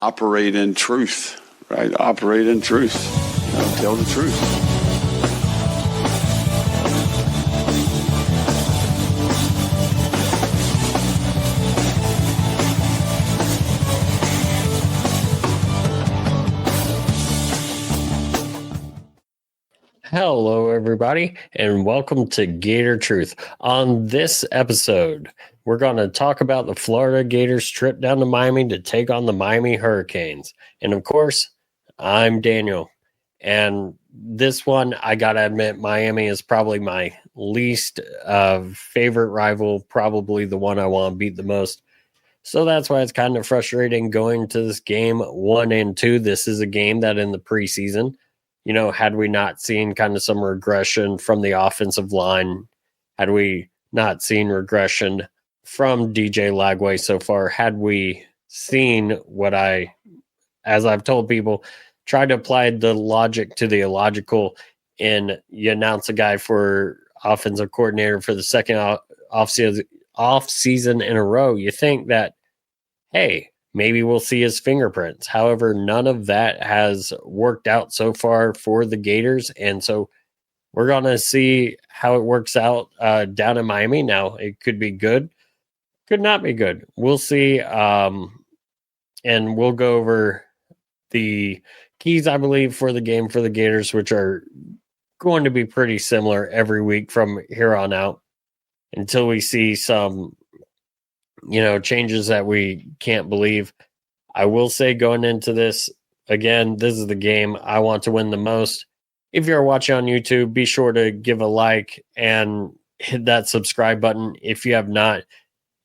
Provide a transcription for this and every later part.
operate in truth, right? Operate in truth. Tell the truth. Hello, everybody, and welcome to Gator Truth. On this episode, we're going to talk about the Florida Gators trip down to Miami to take on the Miami Hurricanes. And of course, I'm Daniel. And this one, I got to admit, Miami is probably my least favorite rival, probably the one I want to beat the most. So that's why it's kind of frustrating going to this game 1 and 2. This is a game that in the preseason, had we not seen kind of some regression from the offensive line, had we not seen regression from DJ Lagway so far, had we seen as I've told people, try to apply the logic to the illogical, and you announce a guy for offensive coordinator for the second off season in a row, you think that, hey, maybe we'll see his fingerprints. However, none of that has worked out so far for the Gators. And so we're going to see how it works out down in Miami. Now, it could be good, could not be good. We'll see. And we'll go over the keys, I believe, for the game for the Gators, which are going to be pretty similar every week from here on out until we see some changes that we can't believe. I will say going into this, again, this is the game I want to win the most. If you're watching on YouTube, be sure to give a like and hit that subscribe button. If you have not,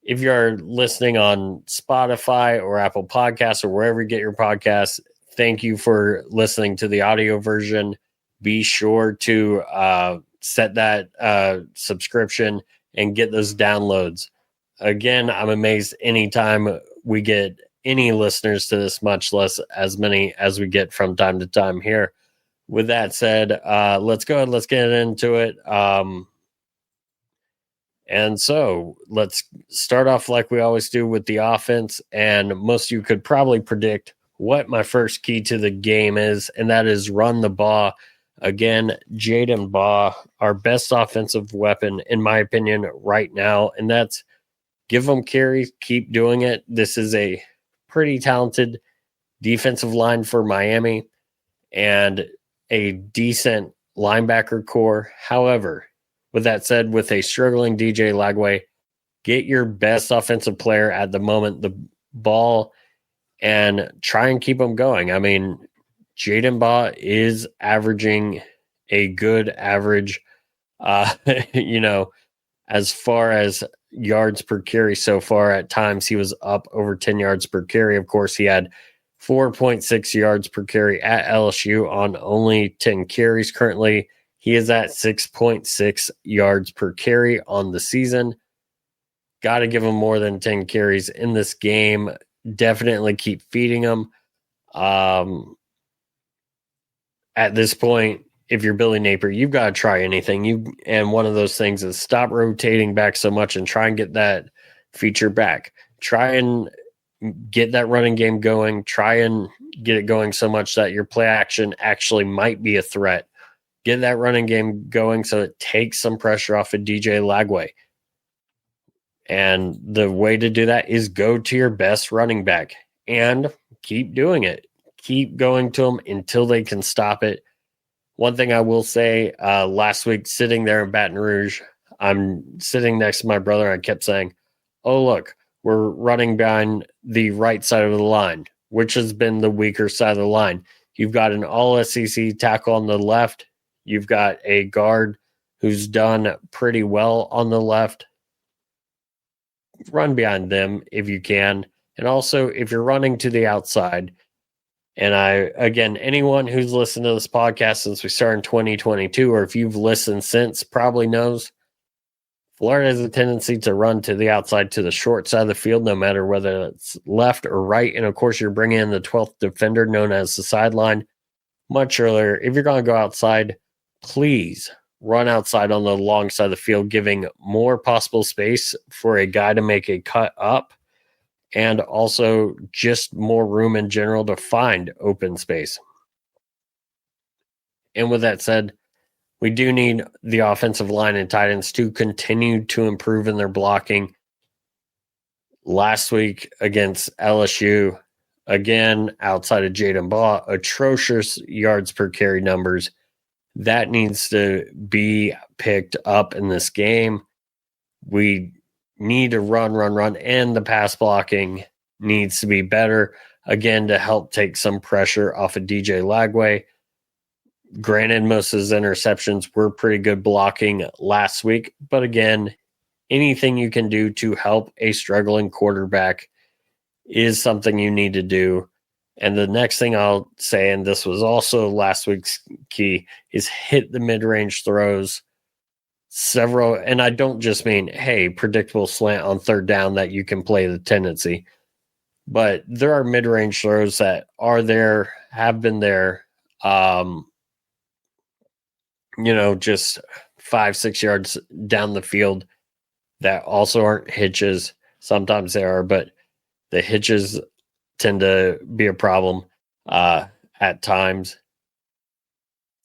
if you're listening on Spotify or Apple Podcasts or wherever you get your podcasts, thank you for listening to the audio version. Be sure to set that subscription and get those downloads. Again, I'm amazed anytime we get any listeners to this, much less as many as we get from time to time here. With that said, let's go ahead. Let's get into it. And so let's start off like we always do with the offense. And most of you could probably predict what my first key to the game is, and that is run the ball. Again, Jaden Baugh, our best offensive weapon, in my opinion, right now. And that's give them carries, keep doing it. This is a pretty talented defensive line for Miami and a decent linebacker core. However, with that said, with a struggling DJ Lagway, get your best offensive player at the moment the ball and try and keep them going. I mean, Jaden Baugh is averaging a good average, as far as yards per carry so far. At times he was up over 10 yards per carry. Of course, he had 4.6 yards per carry at LSU on only 10 carries. Currently, he is at 6.6 yards per carry on the season. Got to give him more than 10 carries in this game. Definitely keep feeding him. At this point, if you're Billy Napier, you've got to try anything. And one of those things is stop rotating back so much and try and get that feature back. Try and get that running game going. Try and get it going so much that your play action actually might be a threat. Get that running game going so it takes some pressure off of DJ Lagway. And the way to do that is go to your best running back and keep doing it. Keep going to them until they can stop it. One thing I will say, last week, sitting there in Baton Rouge, I'm sitting next to my brother. I kept saying, oh, look, we're running behind the right side of the line, which has been the weaker side of the line. You've got an all-SEC tackle on the left. You've got a guard who's done pretty well on the left. Run behind them if you can. And also, if you're running to the outside, and anyone who's listened to this podcast since we started in 2022, or if you've listened since, probably knows Florida has a tendency to run to the outside, to the short side of the field, no matter whether it's left or right. And of course, you're bringing in the 12th defender known as the sideline much earlier. If you're going to go outside, please run outside on the long side of the field, giving more possible space for a guy to make a cut up and also just more room in general to find open space. And with that said, we do need the offensive line and tight ends to continue to improve in their blocking. Last week against LSU, again, outside of Jaden Baugh, atrocious yards per carry numbers. That needs to be picked up in this game. We need to run, and the pass blocking needs to be better, again, to help take some pressure off of DJ Lagway. Granted, most of his interceptions were pretty good blocking last week, but again, anything you can do to help a struggling quarterback is something you need to do. And the next thing I'll say, and this was also last week's key, is hit the mid-range throws. Several, and I don't just mean, hey, predictable slant on third down that you can play the tendency, but there are mid-range throws that are there, have been there, just 5-6 yards down the field that also aren't hitches. Sometimes they are, but the hitches tend to be a problem at times.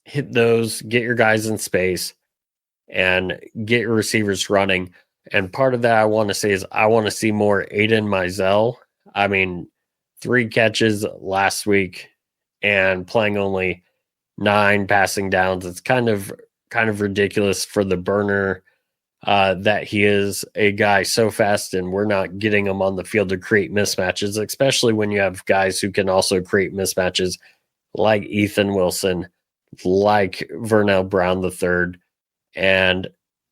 Hit those, get your guys in space, and get your receivers running. And part of that I want to say is I want to see more Aiden Mizell. 3 catches last week and playing only 9 passing downs. It's kind of ridiculous for the burner that he is, a guy so fast, and we're not getting him on the field to create mismatches, especially when you have guys who can also create mismatches like Ethan Wilson, like Vernell Brown III. And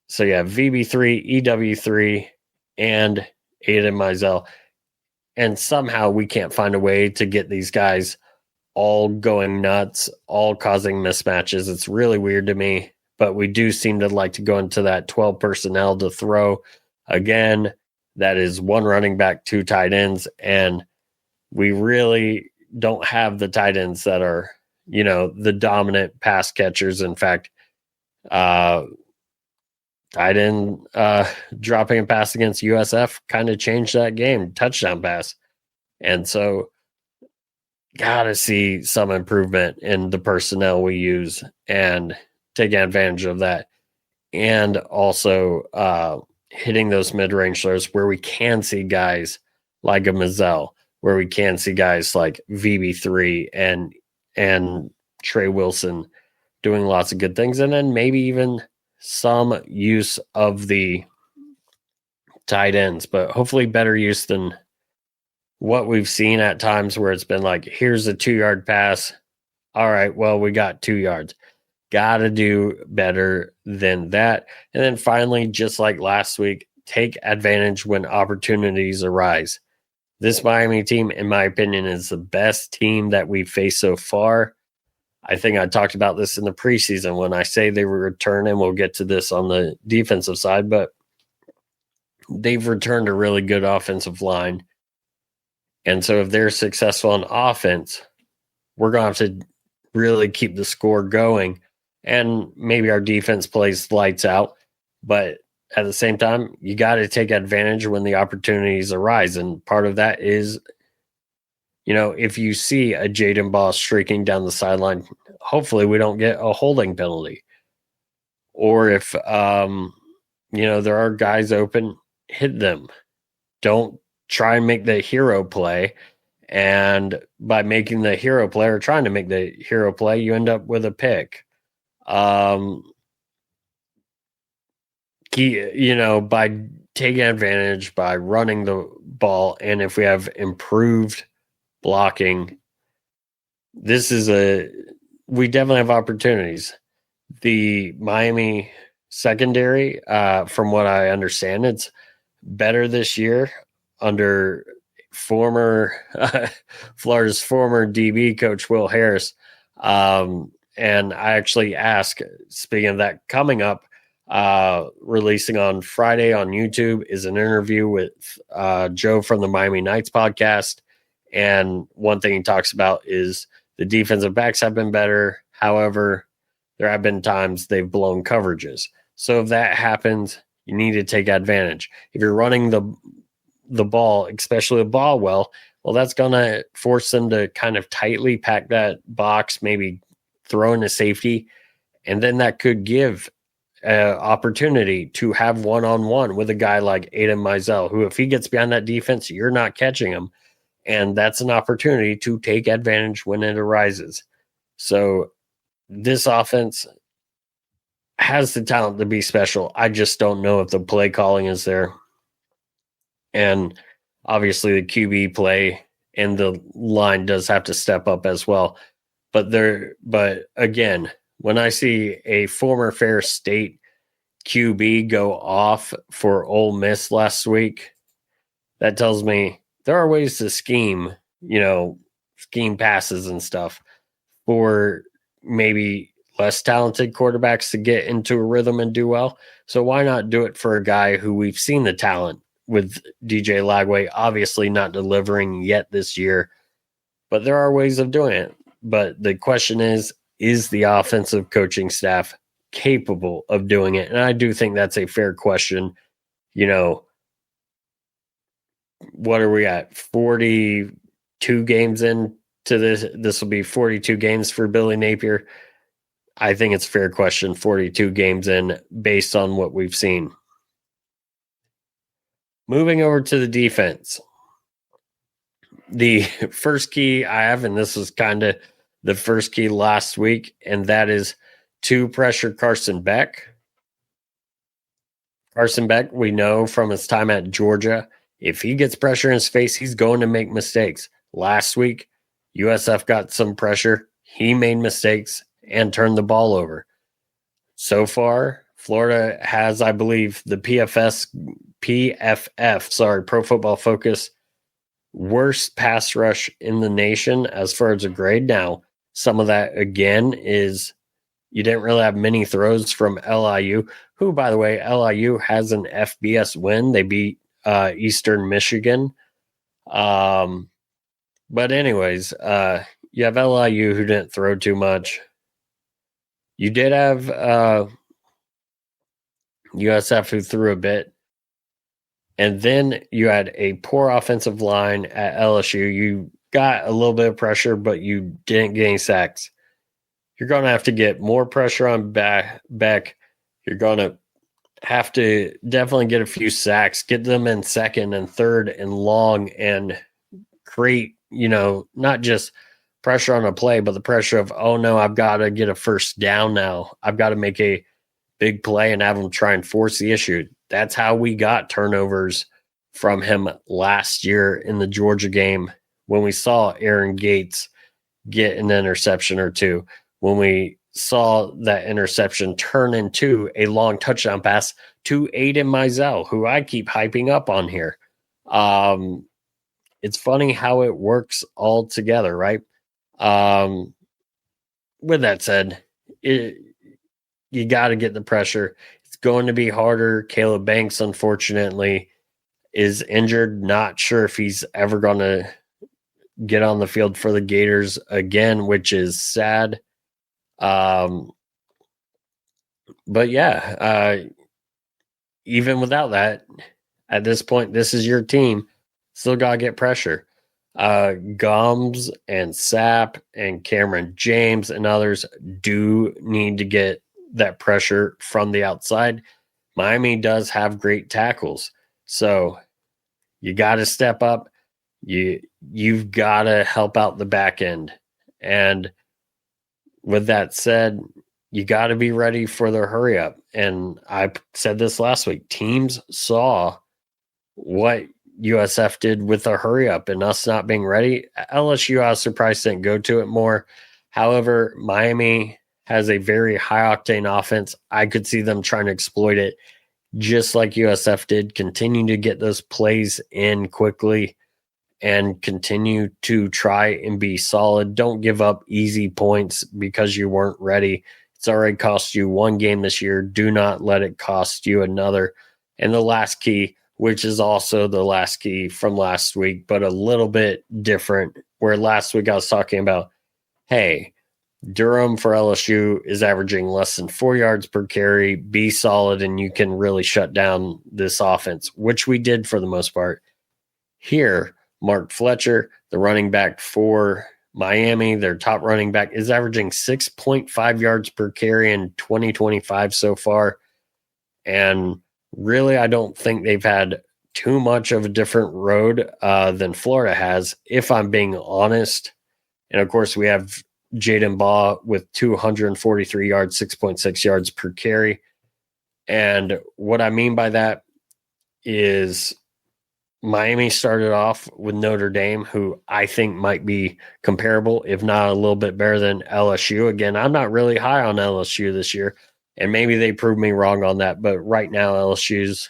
so you have VB3, EW3, and Aiden Mizell. And somehow we can't find a way to get these guys all going nuts, all causing mismatches. It's really weird to me, but we do seem to like to go into that 12 personnel to throw. Again, that is 1 running back, 2 tight ends, and we really don't have the tight ends that are, the dominant pass catchers. In fact, tight end dropping a pass against USF kind of changed that game, touchdown pass. And so gotta see some improvement in the personnel we use and take advantage of that. And also hitting those mid-range throws where we can see guys like a Mizell, where we can see guys like VB3 and Trey Wilson doing lots of good things. And then maybe even some use of the tight ends, but hopefully better use than what we've seen at times where it's been like, here's a 2-yard pass. All right, well, we got 2 yards. Got to do better than that. And then finally, just like last week, take advantage when opportunities arise. This Miami team, in my opinion, is the best team that we've faced so far. I think I talked about this in the preseason when I say they will return, and we'll get to this on the defensive side, but they've returned a really good offensive line. And so if they're successful on offense, we're going to have to really keep the score going. And maybe our defense plays lights out. But at the same time, you got to take advantage when the opportunities arise. And part of that is, if you see a Jaden Baugh streaking down the sideline, hopefully we don't get a holding penalty. Or if, there are guys open, hit them. Don't try and make the hero play. And by making the hero play or trying to make the hero play, you end up with a pick. By taking advantage, by running the ball, and if we have improved blocking, we definitely have opportunities. The Miami secondary, from what I understand, it's better this year under Florida's former DB coach, Will Harris. And I actually asked, speaking of that, coming up, releasing on Friday on YouTube is an interview with Joe from the Miami Knights podcast. And one thing he talks about is the defensive backs have been better. However, there have been times they've blown coverages. So if that happens, you need to take advantage. If you're running the the ball, especially the ball well, that's going to force them to kind of tightly pack that box, maybe throw in a safety, and then that could give opportunity to have one-on-one with a guy like Aiden Mizell, who if he gets behind that defense, you're not catching him. And that's an opportunity to take advantage when it arises. So this offense has the talent to be special. I just don't know if the play calling is there. And obviously the QB play and the line does have to step up as well. But again, when I see a former Fair State QB go off for Ole Miss last week, that tells me there are ways to scheme passes and stuff for maybe less talented quarterbacks to get into a rhythm and do well. So why not do it for a guy who we've seen the talent with DJ Lagway, obviously not delivering yet this year, but there are ways of doing it. But the question is the offensive coaching staff capable of doing it? And I do think that's a fair question. What are we at? 42 games into this. This will be 42 games for Billy Napier. I think it's a fair question, 42 games in, based on what we've seen. Moving over to the defense. The first key I have, and this was kind of the first key last week, and that is to pressure Carson Beck. Carson Beck, we know from his time at Georgia, if he gets pressure in his face, he's going to make mistakes. Last week, USF got some pressure. He made mistakes and turned the ball over. So far, Florida has, I believe, the PFF, Pro Football Focus, worst pass rush in the nation as far as a grade. Now, some of that, again, is you didn't really have many throws from LIU, who, by the way, LIU has an FBS win. They beat Eastern Michigan. But anyways, you have LIU who didn't throw too much. You did have USF who threw a bit. And then you had a poor offensive line at LSU. You got a little bit of pressure, but you didn't get any sacks. You're going to have to get more pressure on Beck. You're going to have to definitely get a few sacks, get them in second and third and long, and create, not just pressure on a play, but the pressure of, oh no, I've got to get a first down now. I've got to make a big play and have them try and force the issue. That's how we got turnovers from him last year in the Georgia game when we saw Aaron Gates get an interception or two, when we saw that interception turn into a long touchdown pass to Aiden Mizell, who I keep hyping up on here. It's funny how it works all together, right? With that said, you got to get the pressure. It's going to be harder. Caleb Banks, unfortunately, is injured. Not sure if he's ever going to get on the field for the Gators again, which is sad. But yeah, even without that, at this point, this is your team. Still got to get pressure. Gums and Sapp and Cameron James and others do need to get that pressure from the outside. Miami does have great tackles, so you got to step up. You've got to help out the back end. And with that said, you got to be ready for the hurry up. And I said this last week, teams saw what USF did with the hurry up and us not being ready. LSU, I was surprised didn't go to it more. However, Miami has a very high octane offense. I could see them trying to exploit it just like USF did, continue to get those plays in quickly and continue to try and be solid. Don't give up easy points because you weren't ready. It's already cost you one game this year. Do not let it cost you another. And the last key, which is also the last key from last week, but a little bit different, where last week I was talking about, hey, Durham for LSU is averaging less than 4 yards per carry. Be solid and you can really shut down this offense, which we did for the most part. Here, Mark Fletcher, the running back for Miami, their top running back, is averaging 6.5 yards per carry in 2025 so far. And really, I don't think they've had too much of a different road than Florida has, if I'm being honest. And of course, we have Jaden Baugh with 243 yards, 6.6 yards per carry. And what I mean by that is Miami started off with Notre Dame, who I think might be comparable, if not a little bit better than LSU. Again, I'm not really high on LSU this year, and maybe they proved me wrong on that. But right now, LSU's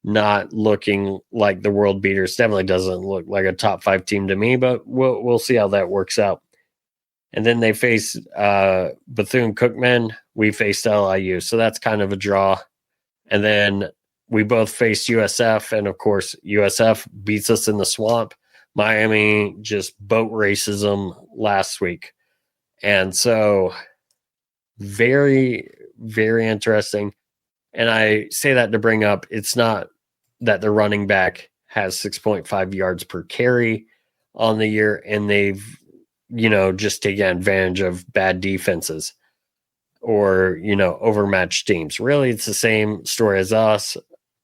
not looking like the world beaters. Definitely doesn't look like a top 5 team to me, but we'll see how that works out. And then they face Bethune-Cookman. We faced LIU, so that's kind of a draw. And then we both faced USF, and of course, USF beats us in the swamp. Miami just boat races them last week. And so very, very interesting. And I say that to bring up, it's not that the running back has 6.5 yards per carry on the year, and they've, just taken advantage of bad defenses or, overmatched teams. Really, it's the same story as us.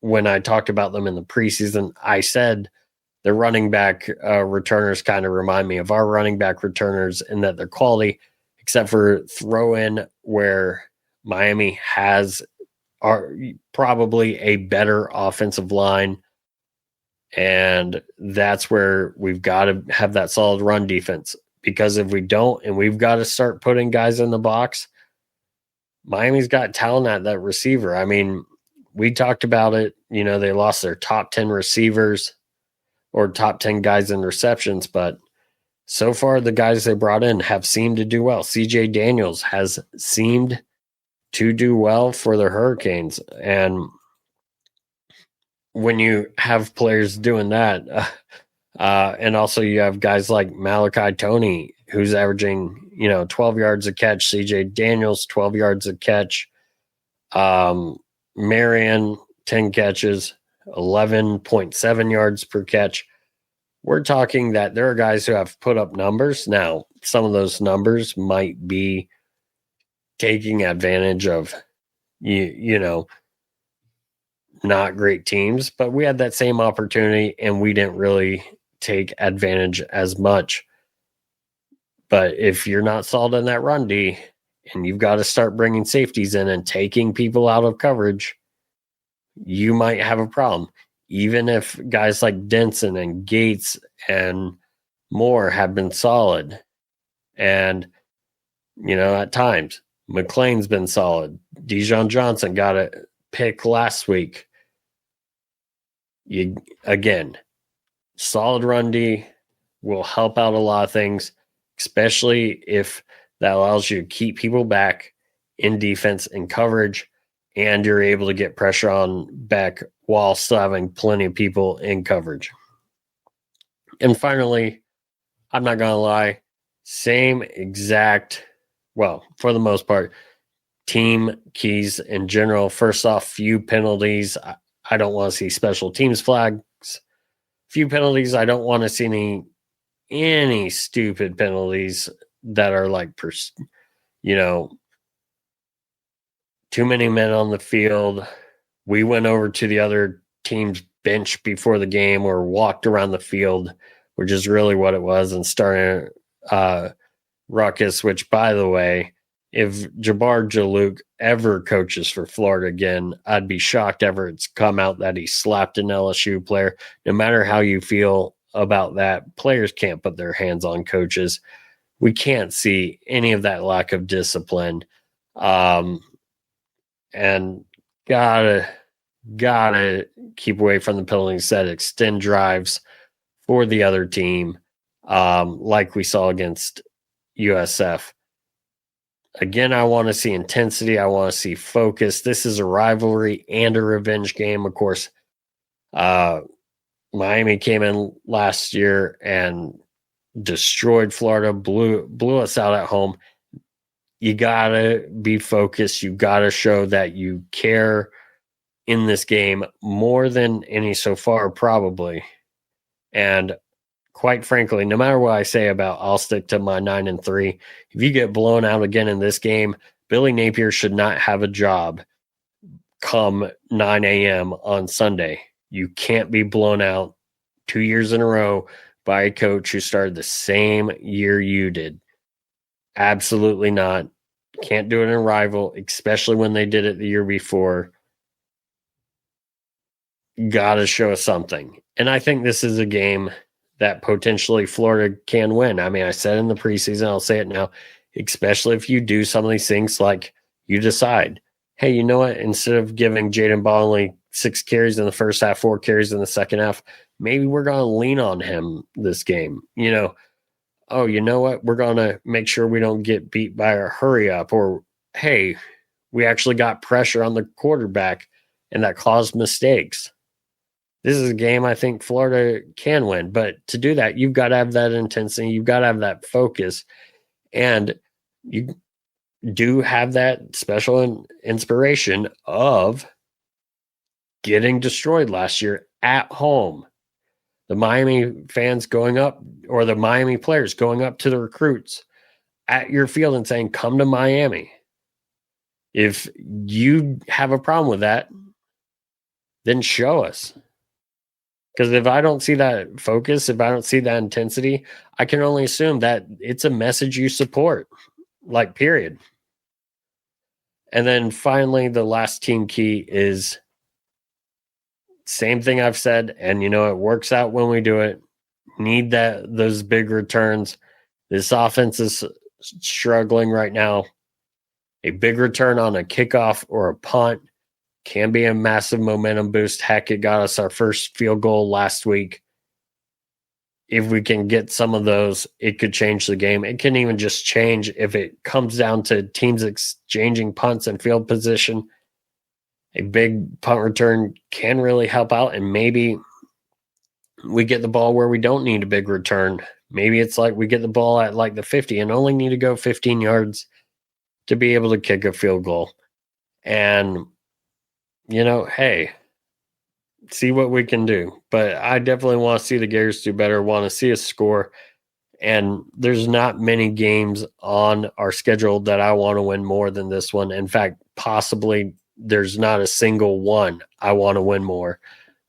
When I talked about them in the preseason, I said the running back returners kind of remind me of our running back returners in that they're quality, except for throw in where Miami has probably a better offensive line. And that's where we've got to have that solid run defense. Because if we don't, and we've got to start putting guys in the box, Miami's got talent at that receiver. I mean, we talked about it. They lost their top 10 receivers or top 10 guys in receptions, but so far the guys they brought in have seemed to do well. CJ Daniels has seemed to do well for the Hurricanes. And when you have players doing that, and also you have guys like Malachi Toney, who's averaging, 12 yards a catch, CJ Daniels, 12 yards a catch, Marion, 10 catches, 11.7 yards per catch. We're talking that there are guys who have put up numbers. Now, some of those numbers might be taking advantage of, not great teams, but we had that same opportunity and we didn't really take advantage as much. But if you're not solid in that run D and you've got to start bringing safeties in and taking people out of coverage, you might have a problem. Even if guys like Denson and Gates and Moore have been solid. And, at times, McLean's been solid. Dijon Johnson got a pick last week. Again, solid run D will help out a lot of things, especially if that allows you to keep people back in defense and coverage, and you're able to get pressure on back while still having plenty of people in coverage. And finally, I'm not going to lie, same exact, well, for the most part, team keys in general. First off, few penalties. I don't want to see special teams flags. Few penalties. I don't want to see any stupid penalties that are like, too many men on the field. We went over to the other team's bench before the game or walked around the field, which is really what it was, and starting ruckus, which, by the way, if Jabbar Jalouk ever coaches for Florida again, I'd be shocked ever it's come out that he slapped an LSU player. No matter how you feel about that, players can't put their hands on coaches. We can't see any of that lack of discipline. And gotta keep away from the penalties that extend drives for the other team, like we saw against USF. Again, I want to see intensity. I want to see focus. This is a rivalry and a revenge game. Of course, Miami came in last year and destroyed Florida, blew us out at home. You got to be focused. You got to show that you care in this game more than any so far, probably. And quite frankly, no matter what I say about I'll stick to my 9-3, if you get blown out again in this game, Billy Napier should not have a job come 9 a.m. on Sunday. You can't be blown out 2 years in a row by a coach who started the same year you did. Absolutely not. Can't do it in a rival, especially when they did it the year before. Gotta show us something. And I think this is a game that potentially Florida can win. I mean, I said in the preseason, I'll say it now, especially if you do some of these things like you decide, hey, you know what? Instead of giving Jaden Ball only 6 carries in the first half, 4 carries in the second half, maybe we're going to lean on him this game. You know, oh, you know what? We're going to make sure we don't get beat by a hurry up, or, hey, we actually got pressure on the quarterback and that caused mistakes. This is a game I think Florida can win, but to do that, you've got to have that intensity. You've got to have that focus, and you do have that special inspiration of getting destroyed last year at home. The Miami fans going up, or the Miami players going up to the recruits at your field and saying, come to Miami. If you have a problem with that, then show us. Because if I don't see that focus, if I don't see that intensity, I can only assume that it's a message you support, like, period. And then finally, the last team key is same thing I've said, and you know it works out when we do it. Need those big returns. This offense is struggling right now. A big return on a kickoff or a punt can be a massive momentum boost. Heck, it got us our first field goal last week. If we can get some of those, it could change the game. It can even just change if it comes down to teams exchanging punts and field position. A big punt return can really help out, and maybe we get the ball where we don't need a big return. Maybe it's like we get the ball at like the 50 and only need to go 15 yards to be able to kick a field goal. And, you know, hey, see what we can do. But I definitely want to see the Gators do better, want to see us score. And there's not many games on our schedule that I want to win more than this one. In fact, possibly there's not a single one I want to win more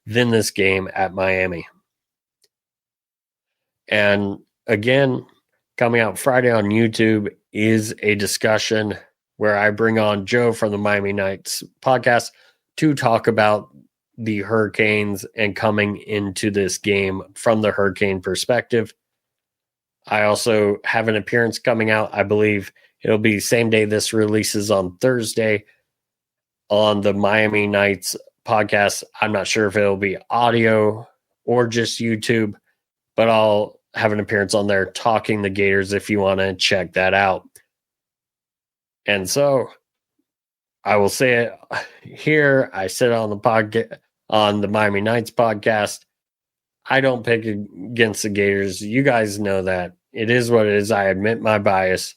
than this game at Miami. And again, coming out Friday on YouTube is a discussion where I bring on Joe from the Miami Nights podcast to talk about the Hurricanes and coming into this game from the Hurricane perspective. I also have an appearance coming out. I believe it'll be the same day this releases on Thursday on the Miami Nights podcast. I'm not sure if it'll be audio or just YouTube, but I'll have an appearance on there talking the Gators if you want to check that out. And so I will say it here. I said it on the podcast, on the Miami Nights podcast. I don't pick against the Gators. You guys know that. It is what it is. I admit my bias.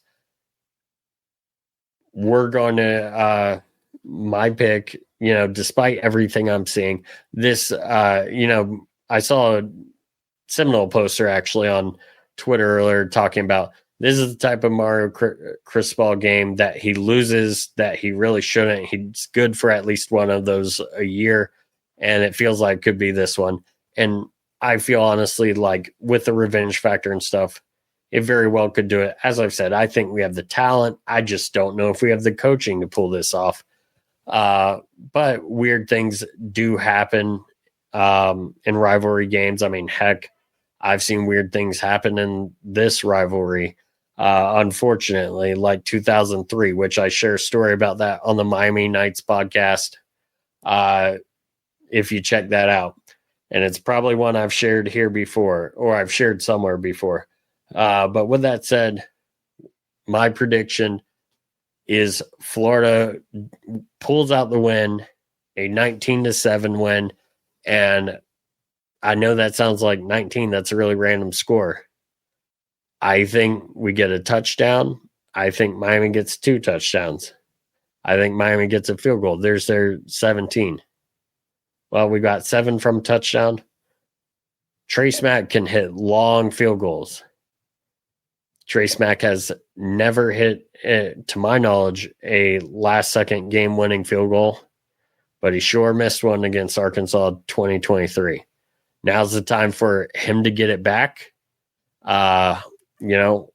We're going to my pick, you know, despite everything I'm seeing. This, you know, I saw a Seminole poster actually on Twitter earlier talking about this is the type of Mario Cristobal game that he loses, that he really shouldn't. He's good for at least one of those a year, and it feels like it could be this one. And I feel honestly like with the revenge factor and stuff, it very well could do it. As I've said, I think we have the talent. I just don't know if we have the coaching to pull this off. But weird things do happen in rivalry games. I mean, heck, I've seen weird things happen in this rivalry. Unfortunately, like 2003, which I share a story about that on the Miami Nights podcast. If you check that out, and it's probably one I've shared here before, or I've shared somewhere before. But with that said, my prediction is Florida pulls out the win, a 19-7 win. And I know that sounds like 19. That's a really random score. I think we get a touchdown. I think Miami gets 2 touchdowns. I think Miami gets a field goal. There's their 17. Well, we got 7 from touchdown. Trace Mack can hit long field goals. Trace Mack has never hit, to my knowledge, a last-second game-winning field goal, but he sure missed one against Arkansas 2023. Now's the time for him to get it back.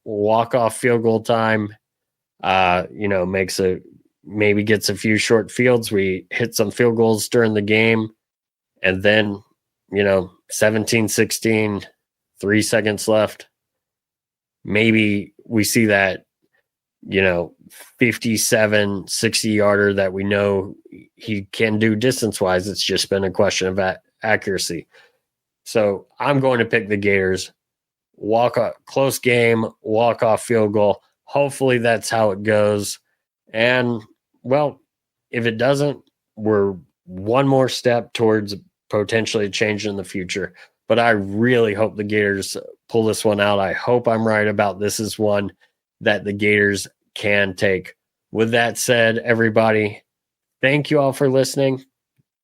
Walk-off field goal time, maybe gets a few short fields. We hit some field goals during the game, and then, 17-16, 3 seconds left. Maybe we see that, 57, 60-yarder that we know he can do distance-wise. It's just been a question of accuracy. So I'm going to pick the Gators. Close game, walk-off field goal. Hopefully that's how it goes. And, well, if it doesn't, we're one more step towards potentially a change in the future. But I really hope the Gators pull this one out. I hope I'm right about this is one that the Gators can take. With that said, everybody, thank you all for listening.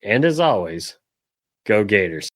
And as always, go Gators.